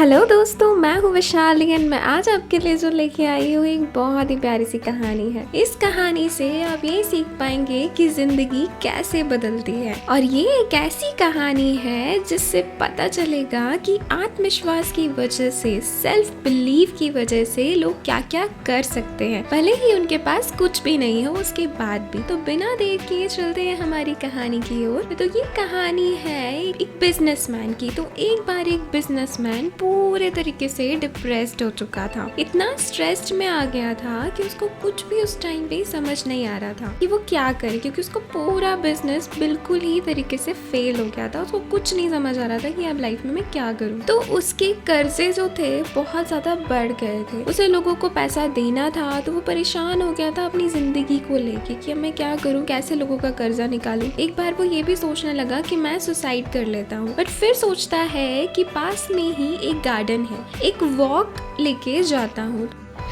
Hello दोस्तों, मैं हूँ वैशाली एंड मैं आज आपके लिए जो लेके आई हूँ एक बहुत ही प्यारी सी कहानी है। इस कहानी से आप ये सीख पाएंगे कि जिंदगी कैसे बदलती है और ये एक ऐसी कहानी है जिससे पता चलेगा कि आत्मविश्वास की वजह से, सेल्फ बिलीव की वजह से लोग क्या क्या कर सकते हैं, भले ही उनके पास कुछ भी नहीं हो उसके बाद भी। तो बिना देर किए चलते हैं हमारी कहानी की ओर। तो ये कहानी है एक बिजनेसमैन की। तो एक बार एक बिजनेसमैन पूरे तरीके से डिप्रेस्ड हो चुका था, इतना स्ट्रेस्ड में आ गया था कि उसको कुछ भी उस टाइम पे समझ नहीं आ रहा था कि वो क्या करे, क्योंकि उसको पूरा बिजनेस बिल्कुल ही तरीके से फेल हो गया था। उसको कुछ नहीं समझ आ रहा था कि अब लाइफ में मैं क्या करूं। तो उसके कर्जे जो थे बहुत ज्यादा बढ़ गए थे, उसे लोगों को पैसा देना था, तो वो परेशान हो गया था अपनी जिंदगी को लेके कि अब मैं क्या करूं, कैसे लोगों का कर्जा निकालूं। एक बार वो ये भी सोचने लगा कि मैं सुसाइड कर लेता हूँ, बट फिर सोचता है कि पास में ही एक गार्डन है, एक वॉक लेके जाता हूँ।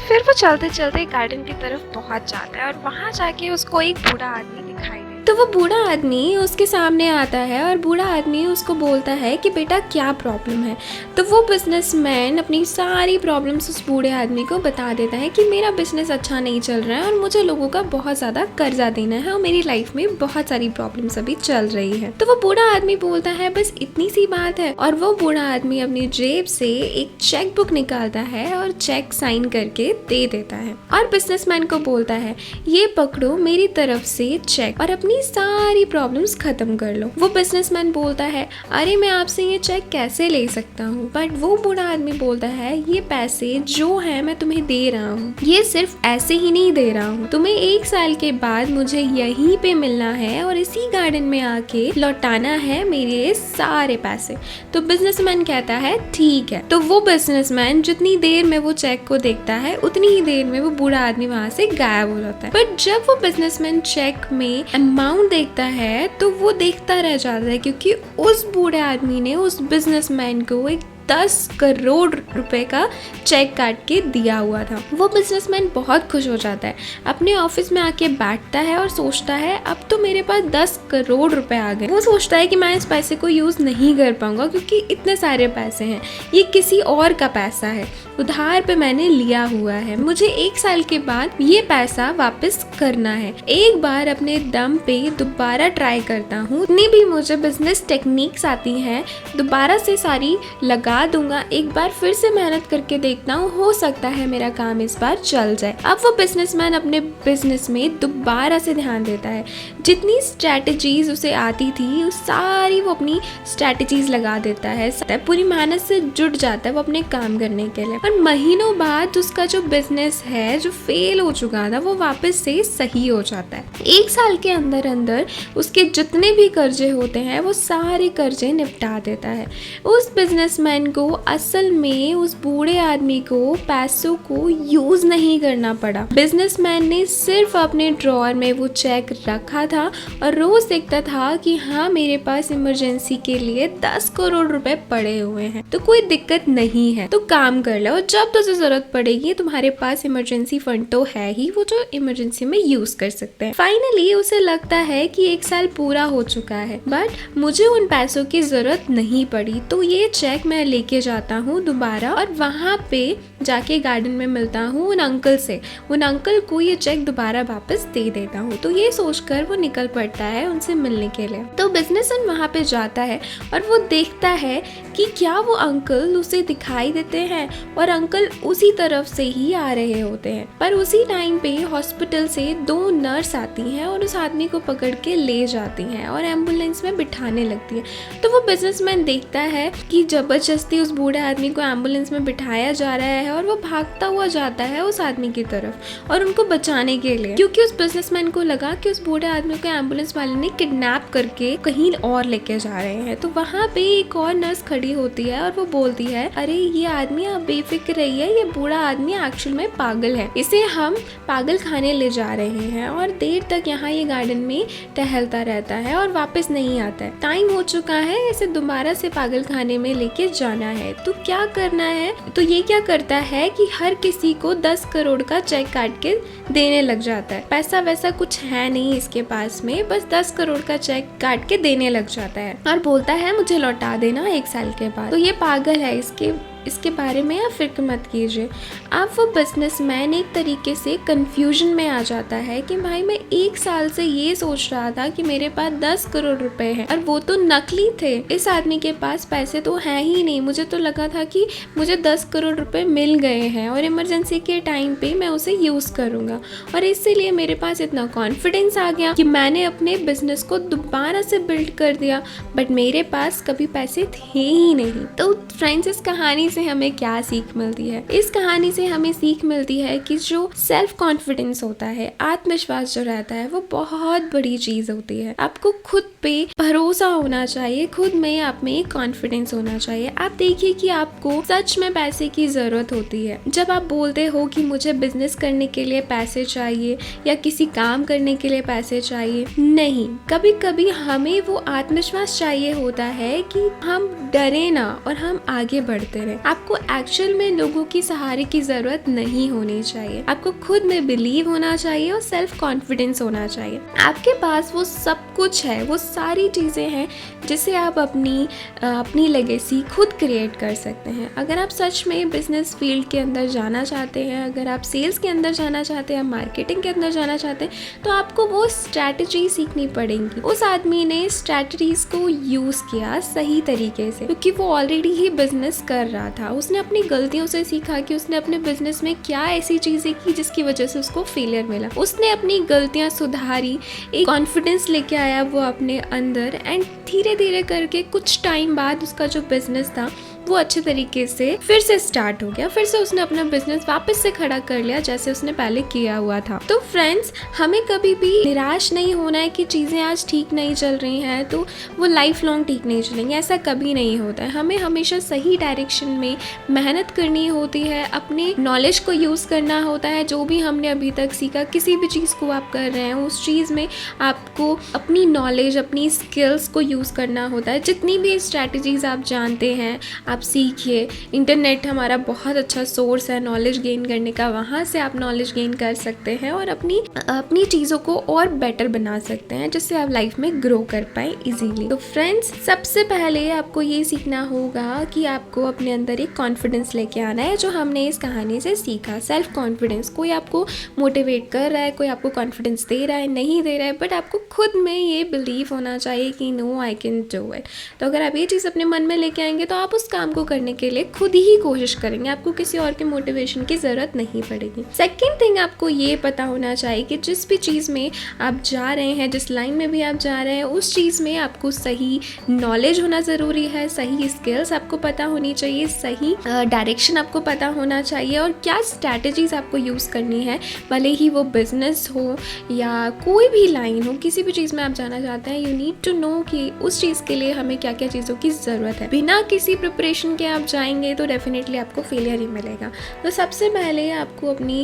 फिर वो चलते चलते गार्डन की तरफ पहुंच जाता है और वहां जाके उसको एक बूढ़ा आदमी दिखाई देता है। तो वो बूढ़ा आदमी उसके सामने आता है और बूढ़ा आदमी उसको बोलता है कि बेटा क्या प्रॉब्लम है। तो वो बिजनेसमैन अपनी सारी प्रॉब्लम्स उस बूढ़े आदमी को बता देता है कि मेरा बिजनेस अच्छा नहीं चल रहा है और मुझे लोगों का बहुत ज़्यादा कर्जा देना है और मेरी लाइफ में बहुत सारी प्रॉब्लम्स अभी चल रही है। तो वो बूढ़ा आदमी बोलता है बस इतनी सी बात है, और वो बूढ़ा आदमी अपनी जेब से एक चेक बुक निकालता है और चेक साइन करके दे देता है और बिजनेसमैन को बोलता है ये पकड़ो मेरी तरफ से चेक और अपनी सारी प्रॉब्लम्स खत्म कर लो। वो बिजनेसमैन बोलता है अरे मैं आपसे ये चेक कैसे ले सकता हूँ, बट वो बूढ़ा आदमी बोलता है ये पैसे जो है मैं तुम्हें दे रहा हूँ, ये सिर्फ ऐसे ही नहीं दे रहा हूँ, तुम्हें 1 साल के बाद मुझे यहीं पे मिलना है और इसी गार्डन में आके लौटाना है मेरे सारे पैसे। तो बिजनेसमैन कहता है ठीक है। तो वो बिजनेसमैन जितनी देर में वो चेक को देखता है उतनी ही देर में वो बूढ़ा आदमी वहां से गायब हो जाता है। बट जब वो बिजनेसमैन चेक में अमाउंट देखता है तो वो देखता रह जाता है, क्योंकि उस बूढ़े आदमी ने उस बिजनेसमैन को एक 10 करोड़ रुपए का चेक काट के दिया हुआ था। वो बिजनेसमैन बहुत खुश हो जाता है, अपने ऑफिस में आके बैठता है और सोचता है अब तो मेरे पास 10 करोड़ रुपए आ गए। वो सोचता है कि मैं इस पैसे को यूज नहीं कर पाऊंगा क्योंकि इतने सारे पैसे हैं, ये किसी और का पैसा है, उधार पे मैंने लिया हुआ है, मुझे 1 साल के बाद ये पैसा वापस करना है। एक बार अपने दम पे दोबारा ट्राई करता हूँ, इतनी भी मुझे बिजनेस टेक्निक्स आती हैं, दोबारा से सारी लगा दूंगा, एक बार फिर से मेहनत करके देखता हूँ, हो सकता है मेरा काम इस बार चल जाए। अब वो बिजनेसमैन अपने बिजनेस में दोबारा से ध्यान देता है, जितनी स्ट्रैटेजीज उसे आती थी उस सारी वो अपनी स्ट्रैटेजीज लगा देता है, पूरी मेहनत से जुट जाता है वो अपने काम करने के लिए। और महीनों बाद उसका जो बिजनेस है जो फेल हो चुका था वो वापस से सही हो जाता है। 1 साल के अंदर अंदर उसके जितने भी कर्जे होते हैं वो सारे कर्जे निपटा देता है। उस बिजनेसमैन को असल में उस बूढ़े आदमी को पैसों को यूज नहीं करना पड़ा। बिजनेसमैन ने सिर्फ अपने ड्रॉअर में वो चेक रखा था और रोज देखता था कि हाँ मेरे पास इमरजेंसी के लिए 10 करोड़ रुपए पड़े हुए हैं, तो कोई दिक्कत नहीं है, तो काम कर लो, जब तुझे जरूरत पड़ेगी तुम्हारे पास इमरजेंसी फंड तो है ही, वो जो इमरजेंसी में यूज कर सकते हैं। फाइनली उसे लगता है कि 1 साल पूरा हो चुका है, बट मुझे उन पैसों की जरूरत नहीं पड़ी, तो ये चेक मैं लेके जाता हूँ दोबारा और वहाँ पे जाके गार्डन में मिलता हूँ उन अंकल से, उन अंकल को ये चेक दोबारा वापस दे देता हूँ। तो ये सोचकर वो निकल पड़ता है उनसे मिलने के लिए। तो बिजनेसमैन वहाँ पे जाता है और वो देखता है कि क्या वो अंकल उसे दिखाई देते हैं और अंकल उसी तरफ से ही आ रहे होते हैं। पर उसी टाइम पे हॉस्पिटल से 2 नर्स आती हैं और उस आदमी को पकड़ के ले जाती हैं और एम्बुलेंस में बिठाने लगती है। तो वो बिजनेसमैन देखता है कि जबरदस्ती उस बूढ़े आदमी को एम्बुलेंस में बिठाया जा रहा है और वो भागता हुआ जाता है उस आदमी की तरफ और उनको बचाने के लिए, क्योंकि उस बिजनेसमैन को लगा कि उस बूढ़े आदमी को एम्बुलेंस वाले ने किडनैप करके कहीं और लेके जा रहे हैं। तो वहाँ पे एक और नर्स खड़ी होती है और वो बोलती है अरे ये आदमी आप बेफिक्र रहिए, ये बूढ़ा आदमी एक्चुअल में पागल है, इसे हम पागल खाने ले जा रहे हैं और देर तक यहाँ ये गार्डन में टहलता रहता है और वापस नहीं आता है, टाइम हो चुका है, इसे दोबारा से पागल खाने में लेके जाना है, तो क्या करना है। तो ये क्या करता है कि हर किसी को 10 करोड़ का चेक काट के देने लग जाता है। पैसा वैसा कुछ है नहीं इसके पास में, बस 10 करोड़ का चेक काट के देने लग जाता है और बोलता है मुझे लौटा देना 1 साल के बाद। तो ये पागल है, इसके इसके बारे में आप फिक्र मत कीजिए। अब वो बिजनेसमैन एक तरीके से कंफ्यूजन में आ जाता है कि भाई मैं 1 साल से ये सोच रहा था कि मेरे पास 10 करोड़ रुपए हैं और वो तो नकली थे, इस आदमी के पास पैसे तो हैं ही नहीं। मुझे तो लगा था कि मुझे 10 करोड़ रुपए मिल गए हैं और इमरजेंसी के टाइम पे मैं उसे यूज़ करूँगा, और इसीलिए मेरे पास इतना कॉन्फिडेंस आ गया कि मैंने अपने बिजनेस को दोबारा से बिल्ड कर दिया, बट मेरे पास कभी पैसे थे ही नहीं। तो फ्रेंड्स, इस कहानी से हमें क्या सीख मिलती है? इस कहानी से हमें सीख मिलती है कि जो सेल्फ कॉन्फिडेंस होता है, आत्मविश्वास जो रहता है, वो बहुत बड़ी चीज होती है। आपको खुद पे भरोसा होना चाहिए, खुद में आप में कॉन्फिडेंस होना चाहिए। आप देखिए कि आपको सच में पैसे की जरूरत होती है। जब आप बोलते हो कि मुझे बिजनेस करने के लिए पैसे चाहिए या किसी काम करने के लिए पैसे चाहिए, नहीं, कभी कभी हमें वो आत्मविश्वास चाहिए होता है कि हम डरे ना और हम आगे बढ़ते रहे। आपको एक्चुअल में लोगों की सहारे की जरूरत नहीं होनी चाहिए। आपको खुद में बिलीव होना चाहिए और सेल्फ कॉन्फिडेंस होना चाहिए। आपके पास वो सब कुछ है, वो सारी चीजें हैं जिससे आप अपनी लेगेसी खुद क्रिएट कर सकते हैं। अगर आप सच में बिजनेस फील्ड के अंदर जाना चाहते हैं, अगर आप सेल्स के अंदर जाना चाहते हैं, मार्केटिंग के अंदर जाना चाहते हैं, तो आपको वो स्ट्रैटेजी सीखनी पड़ेगी। उस आदमी ने स्ट्रैटेजीज को यूज किया सही तरीके से, क्योंकि वो ऑलरेडी ही बिजनेस कर रहा था। उसने अपनी गलतियों से सीखा कि उसने अपने बिजनेस में क्या ऐसी चीजें की जिसकी वजह से उसको फेलियर मिला। उसने अपनी गलतियां सुधारी, एक कॉन्फिडेंस लेके आया वो अपने अंदर, एंड धीरे धीरे करके कुछ टाइम बाद उसका जो बिजनेस था वो अच्छे तरीके से फिर से स्टार्ट हो गया। फिर से उसने अपना बिजनेस वापस से खड़ा कर लिया जैसे उसने पहले किया हुआ था। तो फ्रेंड्स, हमें कभी भी निराश नहीं होना है कि चीज़ें आज ठीक नहीं चल रही हैं तो वो लाइफ लॉन्ग ठीक नहीं चलेंगी, ऐसा कभी नहीं होता है। हमें हमेशा सही डायरेक्शन में मेहनत करनी होती है, अपने नॉलेज को यूज़ करना होता है। जो भी हमने अभी तक सीखा, किसी भी चीज़ को आप कर रहे हैं, उस चीज़ में आपको अपनी नॉलेज, अपनी स्किल्स को यूज़ करना होता है। जितनी भी स्ट्रैटेजीज आप जानते हैं आप सीखिए। इंटरनेट हमारा बहुत अच्छा सोर्स है नॉलेज गेन करने का, वहाँ से आप नॉलेज गेन कर सकते हैं और अपनी चीज़ों को और बेटर बना सकते हैं जिससे आप लाइफ में ग्रो कर पाए इजीली। तो फ्रेंड्स, सबसे पहले आपको ये सीखना होगा कि आपको अपने अंदर एक कॉन्फिडेंस लेके आना है, जो हमने इस कहानी से सीखा। सेल्फ कॉन्फिडेंस, कोई आपको मोटिवेट कर रहा है, कोई आपको कॉन्फिडेंस दे रहा है, नहीं दे रहा है, बट आपको खुद में ये बिलीव होना चाहिए कि no, I can do it. तो अगर आप ये चीज़ अपने मन में लेके आएंगे तो आप उस काम को करने के लिए खुद ही कोशिश करेंगे, आपको किसी और के मोटिवेशन की ज़रूरत नहीं पड़ेगी। सेकंड थिंग, आपको ये पता होना चाहिए कि जिस भी चीज़ में आप जा रहे हैं, जिस लाइन में भी आप जा रहे हैं, उस चीज़ में आपको सही नॉलेज होना ज़रूरी है, सही स्किल्स आपको पता होनी चाहिए, सही डायरेक्शन आपको पता होना चाहिए और क्या स्ट्रैटेजीज आपको यूज़ करनी है। भले ही वो बिजनेस हो या कोई भी लाइन हो, किसी भी चीज़ में आप जाना चाहते हैं, यू नीड टू नो कि उस चीज़ के लिए हमें क्या क्या चीज़ों की ज़रूरत है। बिना किसी प्रिपरेशन के आप जाएंगे तो डेफिनेटली आपको फेलियर ही मिलेगा। तो सबसे पहले आपको अपनी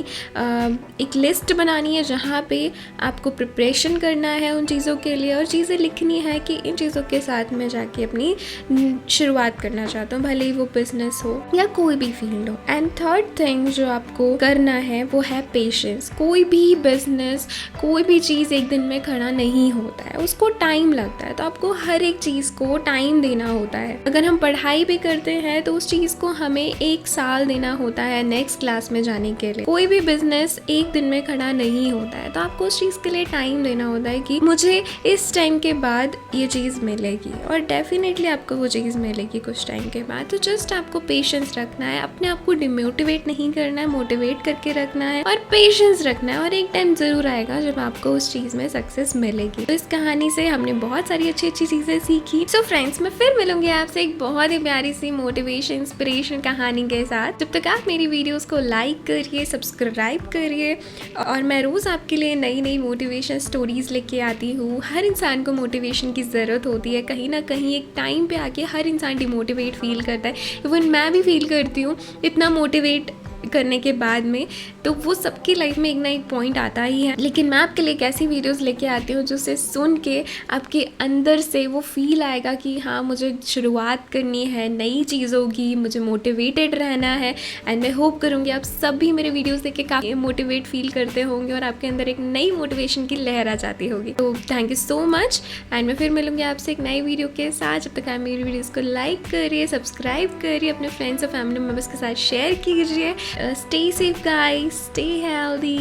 एक लिस्ट बनानी है जहाँ पे आपको प्रिपरेशन करना है उन चीज़ों के लिए, और चीज़ें लिखनी है कि इन चीज़ों के साथ में जाके अपनी शुरुआत करना चाहता हूँ, भले ही वो बिजनेस हो या कोई भी फील्ड हो। एंड थर्ड थिंग जो आपको करना है वो है पेशेंस। कोई भी बिजनेस, कोई भी चीज़ एक दिन में खड़ा नहीं होता है, उसको टाइम लगता है। तो आपको हर एक चीज़ को टाइम देना होता है। अगर हम पढ़ाई भी करते हैं तो उस चीज़ को हमें 1 साल देना होता है नेक्स्ट क्लास में जाने के लिए। कोई भी बिजनेस एक दिन में खड़ा नहीं होता है, तो आपको उस चीज़ के लिए टाइम देना होता है कि मुझे इस टाइम के बाद ये चीज़ मिलेगी, और डेफिनेटली आपको वो चीज़ मिलेगी कुछ टाइम के बाद। तो जस्ट आपको पेशेंस रखना है, अपने आप को डिमोटिवेट नहीं करना है, मोटिवेट करके रखना है और पेशेंस रखना है, और एक टाइम ज़रूर आएगा जब आपको उस चीज़ में सक्सेस मिलेगी। तो इस कहानी से हमने बहुत सारी अच्छी अच्छी चीज़ें सीखी। सो फ्रेंड्स, मैं फिर मिलूंगी आपसे एक बहुत ही प्यारी सी मोटिवेशन, इंस्पिरेशन कहानी के साथ। जब तक आप मेरी वीडियोस को लाइक करिए, सब्सक्राइब करिए, और मैं रोज़ आपके लिए नई नई मोटिवेशन स्टोरीज लेके आती हूँ। हर इंसान को मोटिवेशन की ज़रूरत होती है, कहीं ना कहीं एक टाइम पे आके हर इंसान डिमोटिवेट फील करता है। इवन मैं भी फील करती हूँ, इतना मोटिवेट करने के बाद में, तो वो सबकी लाइफ में एक ना एक पॉइंट आता ही है। लेकिन मैं आपके लिए एक ऐसी वीडियोज़ लेके आती हूँ जिसे सुन के आपके अंदर से वो फील आएगा कि हाँ, मुझे शुरुआत करनी है नई चीज़ों की, मुझे मोटिवेटेड रहना है। एंड मैं होप करूँगी आप सब भी मेरे वीडियोज़ देख के काफ़ी मोटिवेट फील करते होंगे और आपके अंदर एक नई मोटिवेशन की लहर आ जाती होगी। तो thank you so much and मैं फिर मिलूंगी आपसे एक नई वीडियो के साथ। जब तक आप मेरी वीडियोज़ को लाइक करिए, सब्सक्राइब करिए, अपने फ्रेंड्स और फैमिली मेम्बर्स के साथ शेयर कीजिए। Stay safe guys, stay healthy.